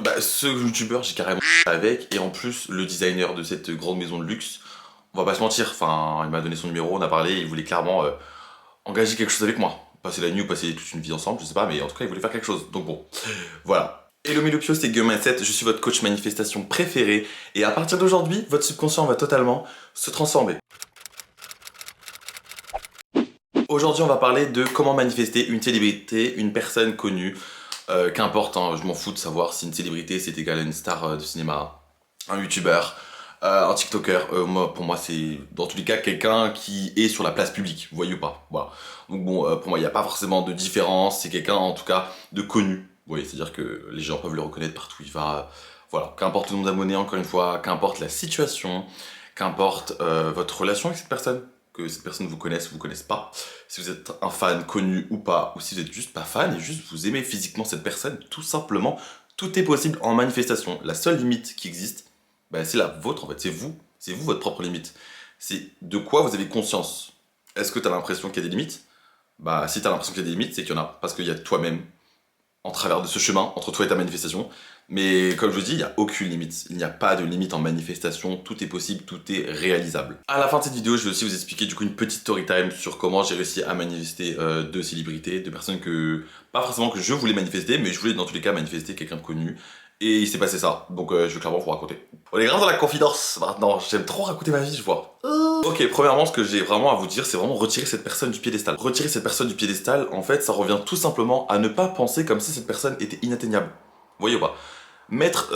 Bah, ce youtubeur, j'ai carrément avec, et en plus, le designer de cette grande maison de luxe, on va pas se mentir, enfin, il m'a donné son numéro, on a parlé, il voulait clairement engager quelque chose avec moi. Passer la nuit ou passer toute une vie ensemble, je sais pas, mais en tout cas, il voulait faire quelque chose. Donc bon, voilà. Hello Milopio, c'est Guillaume Mindset, je suis votre coach manifestation préféré, et à partir d'aujourd'hui, votre subconscient va totalement se transformer. Aujourd'hui, on va parler de comment manifester une célébrité, une personne connue. Qu'importe, hein, je m'en fous de savoir si une célébrité c'est égal à une star de cinéma, un youtubeur, un tiktoker. Pour moi, c'est dans tous les cas quelqu'un qui est sur la place publique, vous voyez ou pas. Voilà. Donc bon, pour moi, il n'y a pas forcément de différence, c'est quelqu'un en tout cas de connu. Vous voyez, c'est-à-dire que les gens peuvent le reconnaître partout où il va. Voilà, qu'importe le nombre d'abonnés, encore une fois, qu'importe la situation, qu'importe votre relation avec cette personne, que cette personne vous connaisse pas, si vous êtes un fan connu ou pas, ou si vous êtes juste pas fan et juste vous aimez physiquement cette personne, tout simplement, tout est possible en manifestation. La seule limite qui existe, bah, c'est la vôtre en fait, c'est vous votre propre limite. C'est de quoi vous avez conscience. Est-ce que tu as l'impression qu'il y a des limites? Bah si tu as l'impression qu'il y a des limites, c'est qu'il y en a, parce qu'il y a toi-même en travers de ce chemin entre toi et ta manifestation. Mais comme je vous dis, il n'y a aucune limite. Il n'y a pas de limite en manifestation. Tout est possible, tout est réalisable. À la fin de cette vidéo, je vais aussi vous expliquer du coup une petite story time sur comment j'ai réussi à manifester deux célébrités, deux personnes que, pas forcément que je voulais manifester, mais je voulais dans tous les cas manifester quelqu'un de connu. Et il s'est passé ça, donc je vais clairement vous raconter. On est grave dans la confidence maintenant, j'aime trop raconter ma vie, je vois. Ok, premièrement, ce que j'ai vraiment à vous dire, c'est vraiment retirer cette personne du piédestal. Retirer cette personne du piédestal, en fait, ça revient tout simplement à ne pas penser comme si cette personne était inatteignable. Vous voyez ou pas? Mettre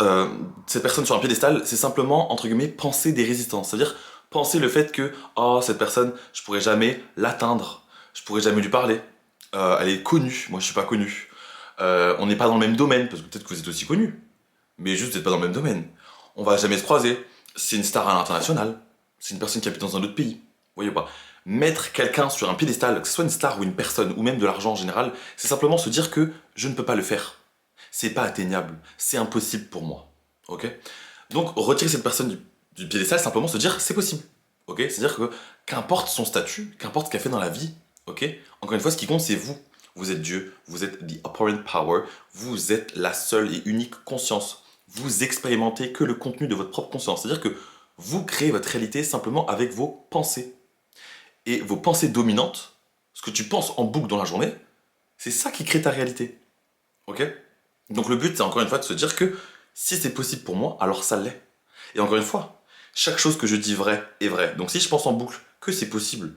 cette personne sur un piédestal, c'est simplement, entre guillemets, penser des résistances. C'est-à-dire, penser le fait que, oh, cette personne, je pourrais jamais l'atteindre, je pourrais jamais lui parler. Elle est connue, moi je suis pas connu. On n'est pas dans le même domaine, parce que peut-être que vous êtes aussi connu, mais juste vous n'êtes pas dans le même domaine. On va jamais se croiser. C'est une star à l'international, c'est une personne qui habite dans un autre pays. Vous voyez pas? Mettre quelqu'un sur un piédestal, que ce soit une star ou une personne, ou même de l'argent en général, c'est simplement se dire que je ne peux pas le faire. C'est pas atteignable, c'est impossible pour moi. Ok? Donc retirer cette personne du piédestal, simplement se dire c'est possible. Ok? C'est-à-dire que qu'importe son statut, qu'importe ce qu'elle fait dans la vie, ok? Encore une fois, ce qui compte, c'est vous. Vous êtes Dieu, vous êtes the apparent power, vous êtes la seule et unique conscience. Vous expérimentez que le contenu de votre propre conscience. C'est-à-dire que vous créez votre réalité simplement avec vos pensées. Et vos pensées dominantes, ce que tu penses en boucle dans la journée, c'est ça qui crée ta réalité. Ok? Donc le but, c'est encore une fois de se dire que si c'est possible pour moi, alors ça l'est. Et encore une fois, chaque chose que je dis vrai est vrai. Donc si je pense en boucle que c'est possible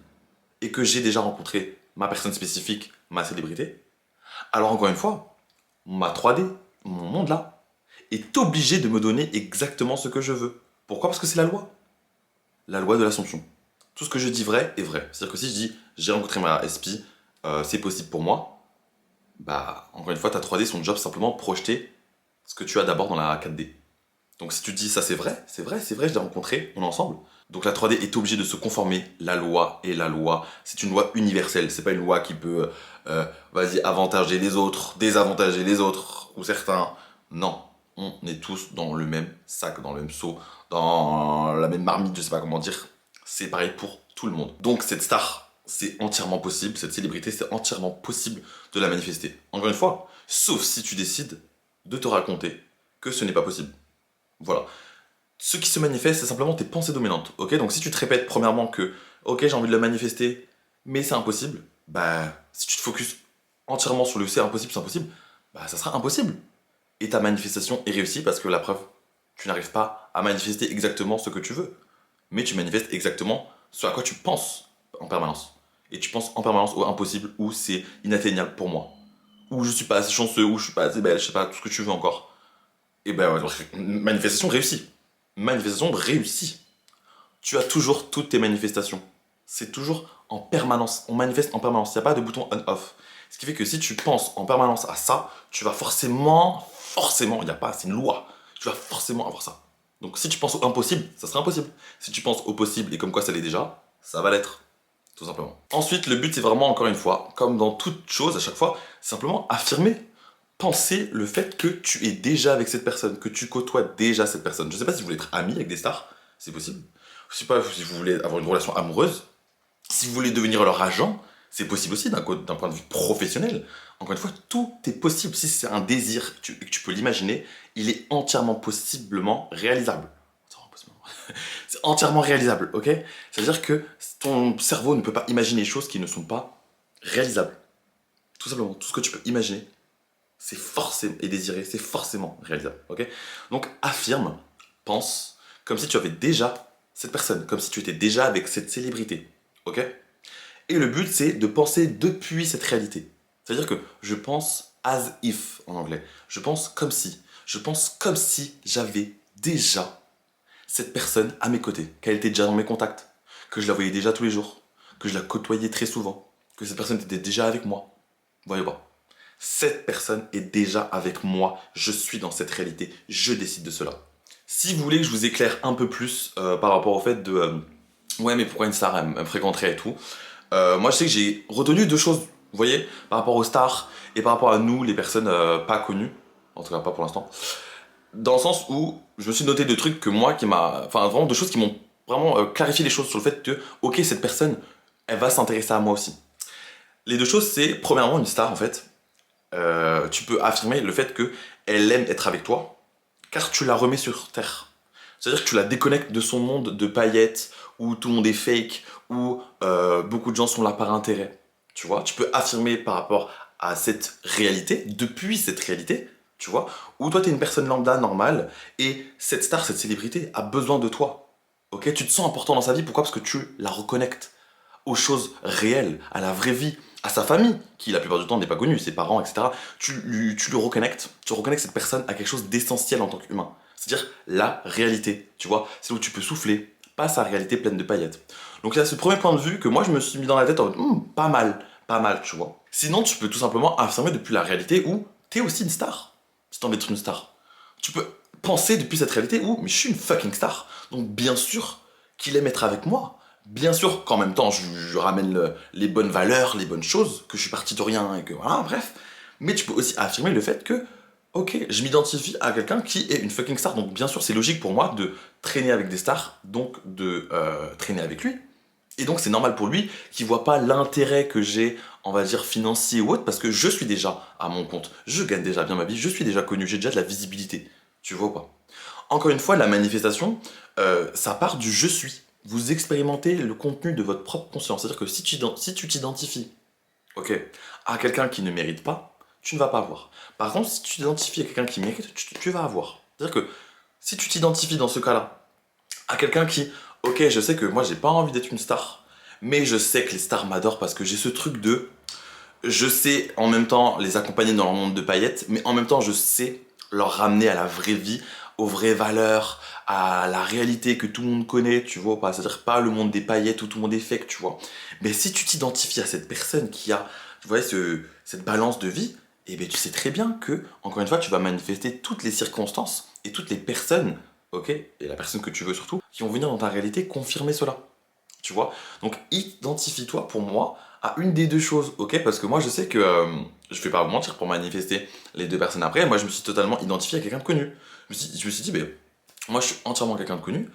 et que j'ai déjà rencontré ma personne spécifique, ma célébrité, alors encore une fois, ma 3D, mon monde là, est obligé de me donner exactement ce que je veux. Pourquoi? Parce que c'est la loi. La loi de l'Assomption. Tout ce que je dis vrai est vrai. C'est-à-dire que si je dis j'ai rencontré ma SP, c'est possible pour moi, bah encore une fois, ta 3D, son job, c'est simplement projeter ce que tu as d'abord dans la 4D. Donc si tu dis ça c'est vrai, je l'ai rencontré, on est ensemble. Donc la 3D est obligée de se conformer. La loi est la loi. C'est une loi universelle. C'est pas une loi qui peut, vas-y, avantager les autres, désavantager les autres ou certains. Non, on est tous dans le même sac, dans le même seau, dans la même marmite, je sais pas comment dire. C'est pareil pour tout le monde. Donc cette star, c'est entièrement possible. Cette célébrité, c'est entièrement possible de la manifester. Encore une fois, sauf si tu décides de te raconter que ce n'est pas possible. Voilà. Ce qui se manifeste, c'est simplement tes pensées dominantes. Ok? Donc si tu te répètes premièrement que, ok, j'ai envie de le manifester, mais c'est impossible, bah, si tu te focuses entièrement sur le c'est impossible, bah, ça sera impossible. Et ta manifestation est réussie parce que la preuve, tu n'arrives pas à manifester exactement ce que tu veux, mais tu manifestes exactement ce à quoi tu penses en permanence. Et tu penses en permanence au impossible, ou c'est inatteignable pour moi, ou je suis pas assez chanceux, ou je suis pas assez belle, je sais pas, tout ce que tu veux encore. Et ben, ouais, manifestation réussie. Manifestation réussie. Tu as toujours toutes tes manifestations. C'est toujours en permanence. On manifeste en permanence. Il n'y a pas de bouton on-off. Ce qui fait que si tu penses en permanence à ça, tu vas forcément, il n'y a pas, c'est une loi. Tu vas forcément avoir ça. Donc si tu penses au impossible, ça sera impossible. Si tu penses au possible et comme quoi ça l'est déjà, ça va l'être. Tout simplement. Ensuite, le but, c'est vraiment, encore une fois, comme dans toute chose, à chaque fois, simplement affirmer. Penser le fait que tu es déjà avec cette personne, que tu côtoies déjà cette personne. Je sais pas si vous voulez être ami avec des stars, c'est possible. Je sais pas si vous voulez avoir une relation amoureuse, si vous voulez devenir leur agent, C'est possible aussi d'un point de vue professionnel. Encore une fois, tout est possible. Si c'est un désir que tu peux l'imaginer, il est entièrement possiblement réalisable. C'est entièrement réalisable, ok? C'est-à-dire que ton cerveau ne peut pas imaginer des choses qui ne sont pas réalisables. Tout simplement, tout ce que tu peux imaginer, c'est forcément, et désirer, c'est forcément réalisable, ok? Donc affirme, pense, comme si tu avais déjà cette personne, comme si tu étais déjà avec cette célébrité, ok? Et le but, c'est de penser depuis cette réalité. C'est-à-dire que je pense as if en anglais. Je pense comme si. Je pense comme si j'avais déjà cette personne à mes côtés, qu'elle était déjà dans mes contacts, que je la voyais déjà tous les jours, que je la côtoyais très souvent, que cette personne était déjà avec moi. Voyez pas. Cette personne est déjà avec moi, je suis dans cette réalité, je décide de cela. Si vous voulez que je vous éclaire un peu plus par rapport au fait de ouais, mais pourquoi une star elle me fréquenterait et tout, moi je sais que j'ai retenu deux choses, vous voyez, par rapport aux stars et par rapport à nous, les personnes pas connues, en tout cas pas pour l'instant, dans le sens où je me suis noté deux trucs que moi qui m'a, enfin vraiment deux choses qui m'ont vraiment clarifié les choses sur le fait que ok, cette personne elle va s'intéresser à moi aussi. Les deux choses, c'est premièrement une star en fait. Tu peux affirmer le fait que elle aime être avec toi, car tu la remets sur terre. C'est-à-dire que tu la déconnectes de son monde de paillettes, où tout le monde est fake, où beaucoup de gens sont là par intérêt. Tu vois, tu peux affirmer par rapport à cette réalité, depuis cette réalité, tu vois, où toi t'es une personne lambda normale, et cette star, cette célébrité a besoin de toi. Ok, tu te sens important dans sa vie, pourquoi? Parce que tu la reconnectes aux choses réelles, à la vraie vie, à sa famille, qui la plupart du temps n'est pas connue, ses parents, etc. Tu le reconnectes, tu reconnectes cette personne à quelque chose d'essentiel en tant qu'humain. C'est-à-dire la réalité, tu vois, c'est où tu peux souffler, pas sa réalité pleine de paillettes. Donc il y a ce premier point de vue que moi je me suis mis dans la tête en mode, pas mal, tu vois. Sinon, tu peux tout simplement affirmer depuis la réalité où t'es aussi une star, si t'as envie d'être une star. Tu peux penser depuis cette réalité où, mais je suis une fucking star, donc bien sûr qu'il aime être avec moi. Bien sûr qu'en même temps, je ramène les bonnes valeurs, les bonnes choses, que je suis parti de rien et que voilà, bref. Mais tu peux aussi affirmer le fait que, ok, je m'identifie à quelqu'un qui est une fucking star. Donc bien sûr, c'est logique pour moi de traîner avec des stars, donc de traîner avec lui. Et donc c'est normal pour lui qu'il voit pas l'intérêt que j'ai, on va dire, financier ou autre, parce que je suis déjà à mon compte. Je gagne déjà bien ma vie, je suis déjà connu, j'ai déjà de la visibilité. Tu vois ou pas? Encore une fois, la manifestation, ça part du je suis. Vous expérimentez le contenu de votre propre conscience. C'est-à-dire que si tu t'identifies, ok, à quelqu'un qui ne mérite pas, tu ne vas pas avoir. Par contre, si tu t'identifies à quelqu'un qui mérite, tu vas avoir. C'est-à-dire que si tu t'identifies dans ce cas-là à quelqu'un qui, ok, je sais que moi j'ai pas envie d'être une star, mais je sais que les stars m'adorent parce que j'ai ce truc de, je sais en même temps les accompagner dans leur monde de paillettes, mais en même temps je sais leur ramener à la vraie vie, aux vraies valeurs, à la réalité que tout le monde connaît, tu vois, pas, c'est-à-dire pas le monde des paillettes où tout le monde est fake, tu vois. Mais si tu t'identifies à cette personne qui a, tu vois, cette balance de vie, eh bien tu sais très bien que, encore une fois, tu vas manifester toutes les circonstances et toutes les personnes, ok, et la personne que tu veux surtout, qui vont venir dans ta réalité confirmer cela. Tu vois? Donc identifie-toi pour moi à une des deux choses, ok? Parce que moi je sais que, je vais pas vous mentir, pour manifester les deux personnes après, moi je me suis totalement identifié à quelqu'un de connu. Je me suis dit, mais moi je suis entièrement quelqu'un de connu,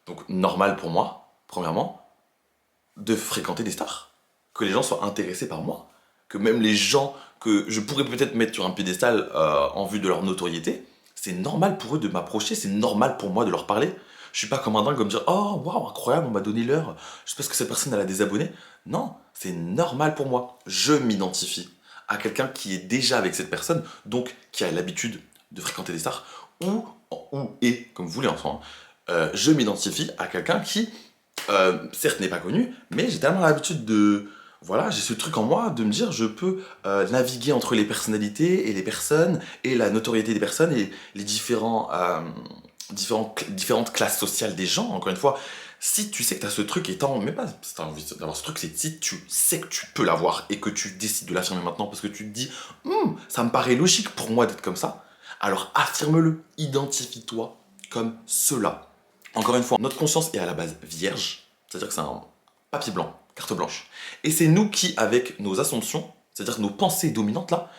donc normal pour moi, premièrement, de fréquenter des stars. Que les gens soient intéressés par moi. Que même les gens que je pourrais peut-être mettre sur un piédestal en vue de leur notoriété, c'est normal pour eux de m'approcher, c'est normal pour moi de leur parler. Je suis pas comme un dingue comme dire oh waouh incroyable on m'a donné l'heure, je pense que cette personne elle a des abonnés. Non, c'est normal pour moi. Je m'identifie à quelqu'un qui est déjà avec cette personne, donc qui a l'habitude de fréquenter des stars, ou comme vous voulez en soi, je m'identifie à quelqu'un qui certes n'est pas connu, mais j'ai tellement l'habitude de... Voilà, j'ai ce truc en moi de me dire je peux naviguer entre les personnalités et les personnes et la notoriété des personnes et les différentes classes sociales des gens. Encore une fois, si tu sais que tu as ce truc étant, mais pas si tu as envie d'avoir ce truc, c'est si tu sais que tu peux l'avoir et que tu décides de l'affirmer maintenant parce que tu te dis ça me paraît logique pour moi d'être comme ça, alors affirme-le, identifie-toi comme cela. Encore une fois, notre conscience est à la base vierge, c'est-à-dire que c'est un papier blanc, carte blanche. Et c'est nous qui, avec nos assumptions, c'est-à-dire nos pensées dominantes là,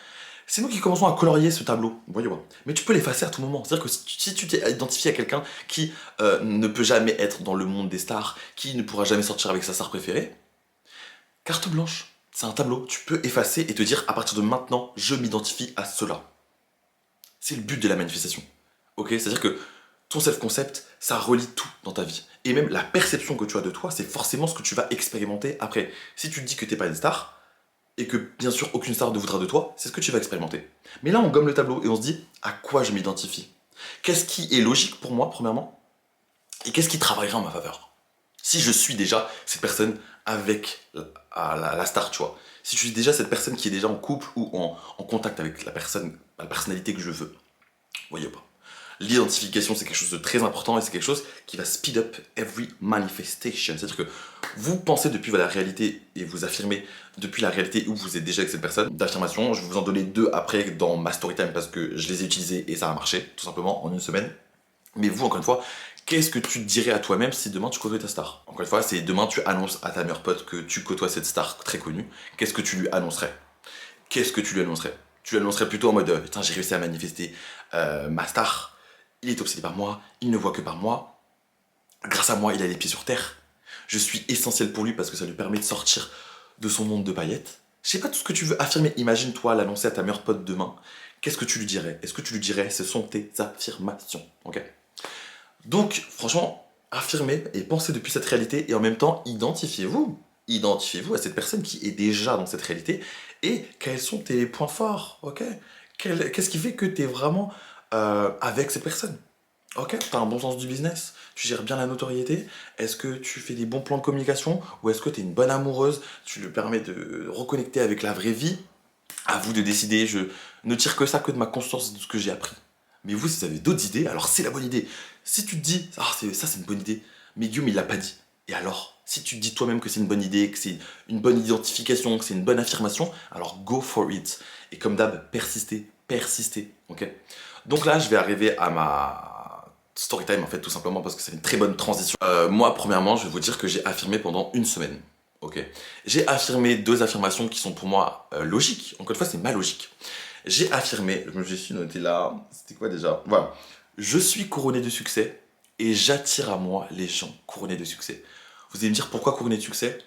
c'est nous qui commençons à colorier ce tableau. Voyez voir. Mais tu peux l'effacer à tout moment. C'est-à-dire que si tu t'es identifié à quelqu'un qui ne peut jamais être dans le monde des stars, qui ne pourra jamais sortir avec sa star préférée, carte blanche. C'est un tableau, tu peux effacer et te dire à partir de maintenant, je m'identifie à cela. C'est le but de la manifestation. Ok, c'est-à-dire que ton self-concept, ça relie tout dans ta vie. Et même la perception que tu as de toi, c'est forcément ce que tu vas expérimenter après. Si tu te dis que t'es pas une star, et que bien sûr aucune star ne voudra de toi, c'est ce que tu vas expérimenter. Mais là, on gomme le tableau et on se dit à quoi je m'identifie. Qu'est-ce qui est logique pour moi, premièrement, et qu'est-ce qui travaillera en ma faveur. Si je suis déjà cette personne avec la star, tu vois. Si je suis déjà cette personne qui est déjà en couple ou en contact avec la personne, la personnalité que je veux. Vous voyez pas. L'identification, c'est quelque chose de très important et c'est quelque chose qui va speed up every manifestation. C'est-à-dire que vous pensez depuis la réalité et vous affirmez depuis la réalité où vous êtes déjà avec cette personne d'affirmation. Je vais vous en donner 2 après dans ma story time parce que je les ai utilisés et ça a marché, tout simplement, en une semaine. Mais vous, encore une fois, qu'est-ce que tu te dirais à toi-même si demain tu côtoies ta star? Encore une fois, c'est demain tu annonces à ta meilleure pote que tu côtoies cette star très connue. Qu'est-ce que tu lui annoncerais? Qu'est-ce que tu lui annoncerais? Tu lui annoncerais plutôt en mode putain, j'ai réussi à manifester ma star. Il est obsédé par moi, il ne voit que par moi. Grâce à moi, il a les pieds sur terre. Je suis essentiel pour lui parce que ça lui permet de sortir de son monde de paillettes. Je sais pas tout ce que tu veux affirmer. Imagine-toi l'annoncer à ta meilleure pote demain. Qu'est-ce que tu lui dirais? Est-ce que tu lui dirais ce sont tes affirmations? Ok. Donc, franchement, affirmez et pensez depuis cette réalité et en même temps, identifiez-vous. Identifiez-vous à cette personne qui est déjà dans cette réalité et quels sont tes points forts, ok? Qu'est-ce qui fait que tu es vraiment avec cette personne? Ok, t'as un bon sens du business, tu gères bien la notoriété, est-ce que tu fais des bons plans de communication ou est-ce que tu es une bonne amoureuse, tu lui permets de reconnecter avec la vraie vie? À vous de décider, je ne tire que ça que de ma conscience et de ce que j'ai appris. Mais vous, si vous avez d'autres idées, alors c'est la bonne idée. Si tu te dis, ah, ça c'est une bonne idée, mais Guillaume il l'a pas dit. Et alors, si tu te dis toi-même que c'est une bonne idée, que c'est une bonne identification, que c'est une bonne affirmation, alors go for it. Et comme d'hab, persistez, persistez, ok? Donc là, je vais arriver à ma story time en fait, tout simplement parce que c'est une très bonne transition. Moi, premièrement, je vais vous dire que j'ai affirmé pendant une semaine. Ok. J'ai affirmé 2 affirmations qui sont pour moi logiques. Encore une fois, c'est ma logique. J'ai affirmé, je me suis noté là, c'était quoi déjà? Voilà. Je suis couronné de succès et j'attire à moi les gens couronnés de succès. Vous allez me dire pourquoi couronné de succès?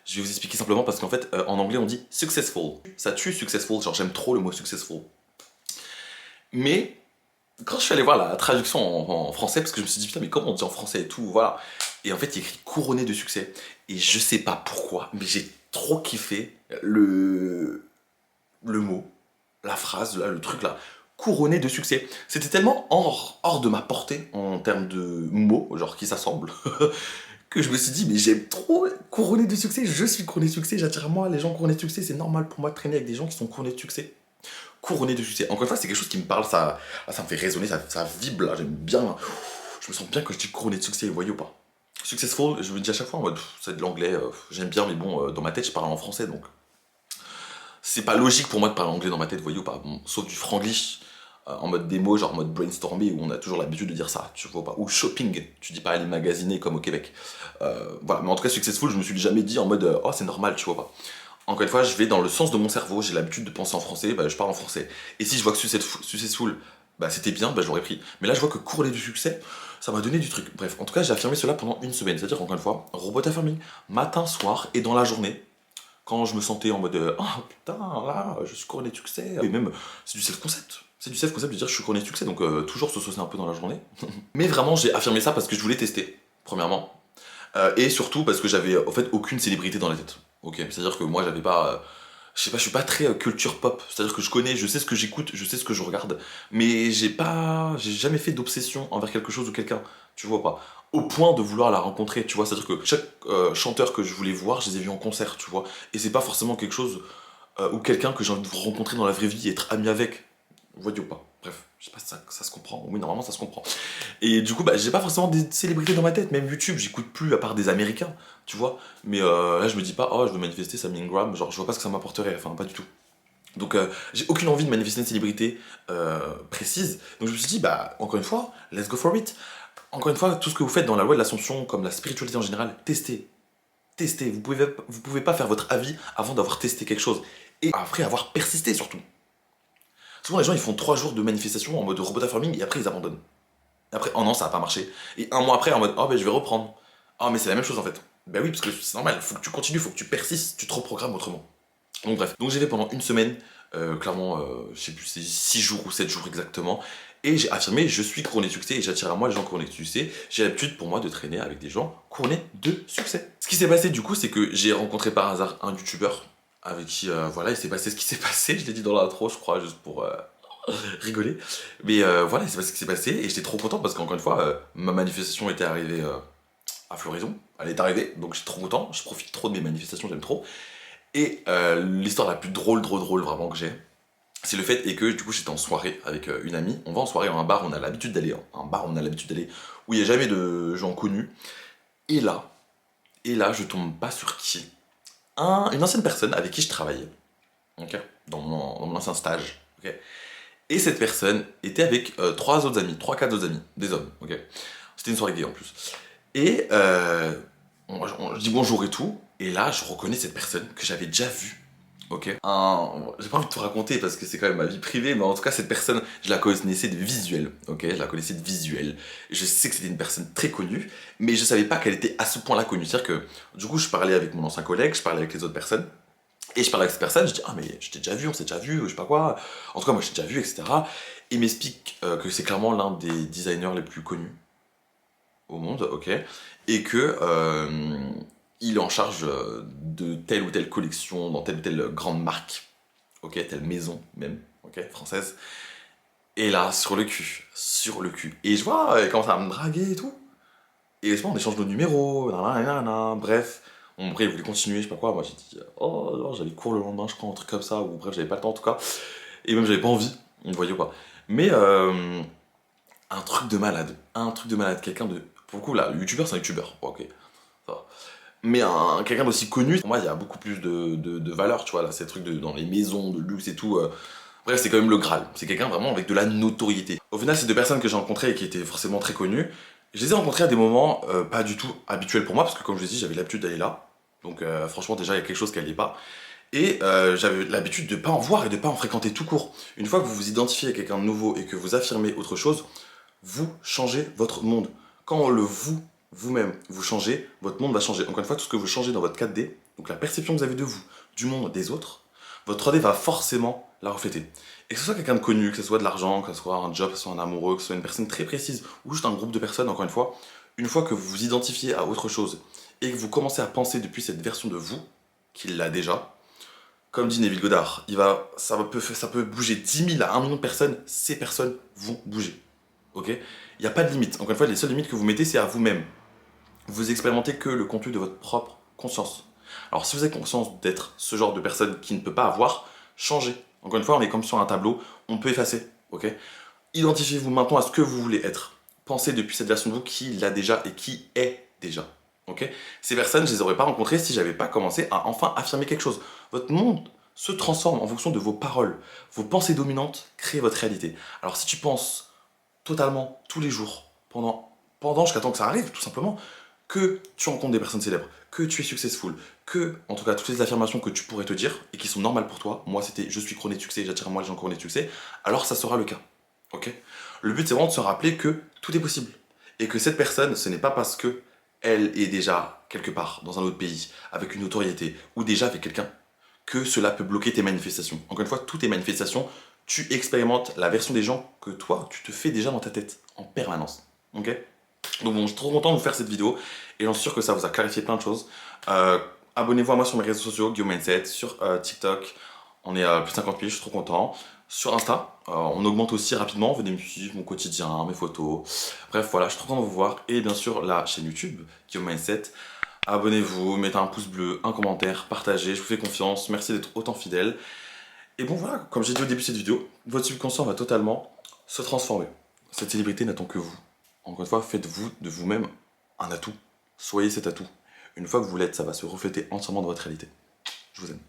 Je vais vous expliquer simplement parce qu'en fait, en anglais, on dit successful. Ça tue successful, genre j'aime trop le mot successful. Mais quand je suis allé voir la traduction en français, parce que je me suis dit putain, mais comment on dit en français et tout, voilà. Et en fait, il y a écrit couronné de succès. Et je sais pas pourquoi, mais j'ai trop kiffé le mot, la phrase, là, le truc là, couronné de succès. C'était tellement hors de ma portée en termes de mots, genre qui s'assemblent, que je me suis dit, mais j'aime trop couronné de succès, je suis couronné de succès, j'attire à moi les gens couronnés de succès, c'est normal pour moi de traîner avec des gens qui sont couronnés de succès. Couronné de succès. Encore une fois, c'est quelque chose qui me parle, ça me fait résonner, ça vibre là, j'aime bien. Je me sens bien quand je dis couronné de succès, vous voyez ou pas? Successful, je me dis à chaque fois en mode, c'est de l'anglais, j'aime bien, mais bon, dans ma tête, je parle en français, donc c'est pas logique pour moi de parler anglais dans ma tête, vous voyez ou pas? Bon, sauf du franglish, en mode démo, genre en mode brainstorming, où on a toujours l'habitude de dire ça, tu vois pas? Ou shopping, tu dis pas aller magasiner comme au Québec. Voilà, mais en tout cas, successful, je me suis jamais dit en mode, oh, c'est normal, tu vois pas? Encore une fois, je vais dans le sens de mon cerveau, j'ai l'habitude de penser en français, bah, je parle en français. Et si je vois que successful, bah, c'était bien, bah, je l'aurais pris. Mais là, je vois que couronné du succès, ça m'a donné du truc. Bref, en tout cas, j'ai affirmé cela pendant une semaine. C'est-à-dire, encore une fois, robot à famille, matin, soir et dans la journée, quand je me sentais en mode oh putain, là, je suis couronné de succès. Et même, c'est du self-concept. C'est du self-concept de dire je suis couronné de succès, donc toujours se saucer un peu dans la journée. Mais vraiment, j'ai affirmé ça parce que je voulais tester, premièrement. Et surtout parce que j'avais en fait aucune célébrité dans la tête. Ok, c'est-à-dire que moi j'avais pas. Je sais pas, je suis pas très culture pop. C'est-à-dire que je connais, je sais ce que j'écoute, je sais ce que je regarde, mais j'ai pas. J'ai jamais fait d'obsession envers quelque chose ou quelqu'un. Tu vois pas? Au point de vouloir la rencontrer, tu vois. C'est-à-dire que chaque chanteur que je voulais voir, je les ai vus en concert, tu vois. Et c'est pas forcément quelque chose ou quelqu'un que j'ai envie de rencontrer dans la vraie vie et être ami avec. Vous voyez ou pas? Bref, je sais pas si ça se comprend. Oui, normalement ça se comprend. Et du coup, bah, j'ai pas forcément des célébrités dans ma tête. Même YouTube, j'écoute plus à part des Américains, tu vois. Mais là, je me dis pas, oh, je veux manifester Sam Ingram. Genre, je vois pas ce que ça m'apporterait. Enfin, pas du tout. Donc, j'ai aucune envie de manifester une célébrité précise. Donc, je me suis dit, bah, encore une fois, let's go for it. Encore une fois, tout ce que vous faites dans la loi de l'ascension, comme la spiritualité en général, testez. Testez. Vous pouvez pas faire votre avis avant d'avoir testé quelque chose. Et après avoir persisté surtout. Souvent, les gens, ils font 3 jours de manifestation en mode robot farming et après, ils abandonnent. Et après, oh non, ça a pas marché. Et un mois après, en mode, oh ben je vais reprendre. Oh, mais c'est la même chose en fait. Ben oui, parce que c'est normal, faut que tu continues, faut que tu persistes, tu te reprogrammes autrement. Donc bref, donc j'ai fait pendant une semaine, clairement, je sais plus, c'est 6 jours ou 7 jours exactement. Et j'ai affirmé, je suis couronné de succès et j'attire à moi les gens couronnés de succès. J'ai l'habitude pour moi de traîner avec des gens couronnés de succès. Ce qui s'est passé du coup, c'est que j'ai rencontré par hasard un youtubeur avec qui, voilà, il s'est passé ce qui s'est passé. Je l'ai dit dans l'intro, je crois, juste pour rigoler. Mais voilà, il s'est passé ce qui s'est passé et j'étais trop content parce qu'encore une fois, ma manifestation était arrivée à floraison. Elle est arrivée, donc j'étais trop content. Je profite trop de mes manifestations, j'aime trop. Et l'histoire la plus drôle vraiment que j'ai, c'est le fait et que du coup j'étais en soirée avec une amie. On va en soirée dans un bar, on a l'habitude d'aller, hein. Un bar, on a l'habitude d'aller où il n'y a jamais de gens connus. Et là, je tombe pas sur qui? Une ancienne personne avec qui je travaillais, ok, dans mon ancien stage, ok. Et cette personne était avec trois autres amis, trois, quatre autres amis, des hommes, ok. C'était une soirée gay en plus. Et je dis bonjour et tout, et là je reconnais cette personne que j'avais déjà vue. Ok. J'ai pas envie de tout raconter parce que c'est quand même ma vie privée, mais en tout cas, cette personne, je la connaissais de visuel. Ok, je la connaissais de visuel. Je sais que c'était une personne très connue, mais je savais pas qu'elle était à ce point-là connue. C'est-à-dire que, du coup, je parlais avec mon ancien collègue, je parlais avec les autres personnes, et je parlais avec cette personne, je dis, ah, mais je t'ai déjà vu, on s'est déjà vu, je sais pas quoi. En tout cas, moi, je t'ai déjà vu, etc. Il m'explique que c'est clairement l'un des designers les plus connus au monde, ok, et que il est en charge de telle ou telle collection dans telle ou telle grande marque, ok, telle maison même, ok, française. Et là, sur le cul. Et je vois, il commence à me draguer et tout. Et je sais pas, on échange nos numéros, nanana, bref. Bon, après, il voulait continuer, je sais pas quoi. Moi, j'ai dit, oh non, j'avais cours le lendemain, je crois, un truc comme ça, ou bref, j'avais pas le temps en tout cas. Et même, j'avais pas envie, vous voyez quoi. Mais un truc de malade, quelqu'un de. Pour le coup, là, le youtubeur, c'est un youtubeur, ok, ça va. Mais quelqu'un d'aussi connu, pour moi, il y a beaucoup plus de valeur, tu vois, là, ces trucs dans les maisons, de luxe et tout. Bref, c'est quand même le Graal. C'est quelqu'un vraiment avec de la notoriété. Au final, ces deux personnes que j'ai rencontrées et qui étaient forcément très connues, je les ai rencontrées à des moments pas du tout habituels pour moi, parce que comme je vous ai dit, j'avais l'habitude d'aller là. Donc franchement, déjà, il y a quelque chose qui allait pas. Et j'avais l'habitude de pas en voir et de pas en fréquenter tout court. Une fois que vous vous identifiez à quelqu'un de nouveau et que vous affirmez autre chose, vous changez votre monde. Quand vous-même, vous changez, votre monde va changer. Encore une fois, tout ce que vous changez dans votre 4D, donc la perception que vous avez de vous, du monde, des autres, votre 3D va forcément la refléter. Et que ce soit quelqu'un de connu, que ce soit de l'argent, que ce soit un job, que ce soit un amoureux, que ce soit une personne très précise, ou juste un groupe de personnes, encore une fois que vous vous identifiez à autre chose, et que vous commencez à penser depuis cette version de vous, qu'il l'a déjà, comme dit Neville Goddard, ça peut bouger 10 000 à 1 million de personnes, ces personnes vont bouger. Ok. Il n'y a pas de limite. Encore une fois, les seules limites que vous mettez, c'est à vous-même. Vous expérimentez que le contenu de votre propre conscience. Alors, si vous avez conscience d'être ce genre de personne qui ne peut pas avoir, changez. Encore une fois, on est comme sur un tableau, on peut effacer. Ok. Identifiez-vous maintenant à ce que vous voulez être. Pensez depuis cette version de vous qui l'a déjà et qui est déjà. Ok. Ces personnes, je les aurais pas rencontrées si j'avais pas commencé à enfin affirmer quelque chose. Votre monde se transforme en fonction de vos paroles. Vos pensées dominantes créent votre réalité. Alors, si tu penses totalement, tous les jours, pendant jusqu'à temps que ça arrive, tout simplement, que tu rencontres des personnes célèbres, que tu es successful, que, en tout cas, toutes les affirmations que tu pourrais te dire et qui sont normales pour toi, moi c'était je suis couronné de succès, j'attire à moi les gens couronnés de succès, alors ça sera le cas. Ok. Le but c'est vraiment de se rappeler que tout est possible. Et que cette personne, ce n'est pas parce que elle est déjà quelque part dans un autre pays, avec une notoriété, ou déjà avec quelqu'un, que cela peut bloquer tes manifestations. Encore une fois, toutes tes manifestations, tu expérimentes la version des gens que toi, tu te fais déjà dans ta tête, en permanence. Ok. Donc bon, je suis trop content de vous faire cette vidéo, et j'en suis sûr que ça vous a clarifié plein de choses. Abonnez-vous à moi sur mes réseaux sociaux, Guillaume Mindset, sur TikTok, on est à plus de 50 000, je suis trop content. Sur Insta, on augmente aussi rapidement, venez me suivre, mon quotidien, mes photos. Bref, voilà, je suis trop content de vous voir. Et bien sûr, la chaîne YouTube, Guillaume Mindset. Abonnez-vous, mettez un pouce bleu, un commentaire, partagez, je vous fais confiance, merci d'être autant fidèle. Et bon voilà, comme j'ai dit au début de cette vidéo, votre subconscient va totalement se transformer. Cette célébrité n'attend que vous. Encore une fois, faites-vous de vous-même un atout. Soyez cet atout. Une fois que vous l'êtes, ça va se refléter entièrement dans votre réalité. Je vous aime.